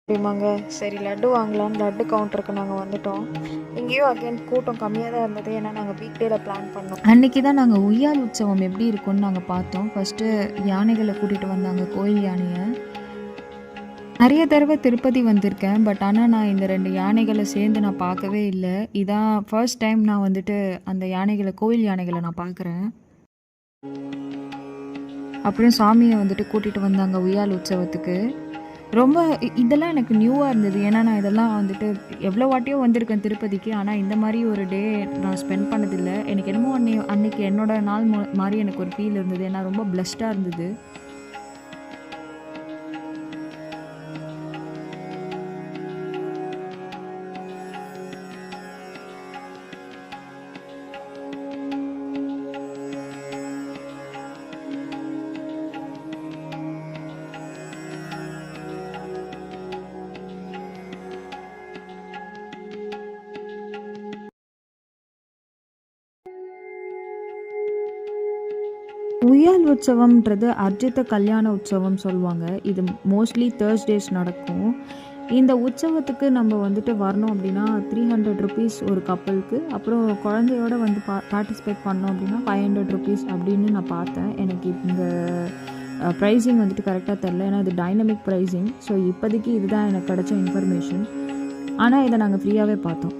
அப்படிமாங்க. சரி லட்டு வாங்கலான்னு லட்டு கவுண்டருக்கு நாங்கள் வந்துட்டோம். இங்கேயும் அகைன் கூட்டம் கம்மியாக தான் இருந்தது. ஏன்னா நாங்கள் வீக் டேல பிளான் பண்ணோம். அன்னைக்கு தான் நாங்கள் உய்யால் உற்சவம் எப்படி இருக்கும்னு நாங்கள் பார்த்தோம். ஃபஸ்ட்டு யானைகளை கூட்டிகிட்டு வந்தாங்க, கோயில் யானையை. நிறைய தடவை திருப்பதி வந்திருக்கேன், பட் ஆனால் நான் இந்த 2 யானைகளை சேர்ந்து நான் பார்க்கவே இல்லை. இதான் ஃபர்ஸ்ட் டைம் நான் வந்துட்டு அந்த யானைகளை, கோயில் யானைகளை நான் பார்க்குறேன். அப்புறம் சாமியை வந்துட்டு கூட்டிகிட்டு வந்தாங்க உய்யால் உற்சவத்துக்கு. ரொம்ப இதெல்லாம் எனக்கு நியூவாக இருந்தது. ஏன்னா நான் இதெல்லாம் வந்துட்டு எவ்வளோ வாட்டியோ வந்திருக்கேன் திருப்பதிக்கு. ஆனால் இந்த மாதிரி ஒரு டே நான் ஸ்பெண்ட் பண்ணதில்லை. எனக்கு என்னமோ அன்னைக்கு என்னோட நாள் மாதிரி எனக்கு ஒரு ஃபீல் இருந்தது. ஏன்னா ரொம்ப பிளஸ்டாக இருந்தது. உய்யால் உற்சவம்ன்றது அர்ஜித கல்யாண உற்சவம் சொல்லுவாங்க. இது மோஸ்ட்லி தேர்ஸ்டேஸ் நடக்கும். இந்த உற்சவத்துக்கு நம்ம வந்துட்டு வரணும் அப்படின்னா 300 ருபீஸ் ஒரு கப்பலுக்கு. அப்புறம் குழந்தையோட வந்து பார்ட்டிசிபேட் பண்ணோம் அப்படின்னா 500 ருபீஸ் அப்படின்னு நான் பார்த்தேன். எனக்கு இந்த ப்ரைஸிங் வந்துட்டு கரெக்டாக தெரில. ஏன்னா இது டைனமிக் ப்ரைஸிங். ஸோ இப்போதைக்கு இதுதான் எனக்கு கிடைச்ச இன்ஃபர்மேஷன். ஆனால் இதை நாங்கள் ஃப்ரீயாகவே பார்த்தோம்.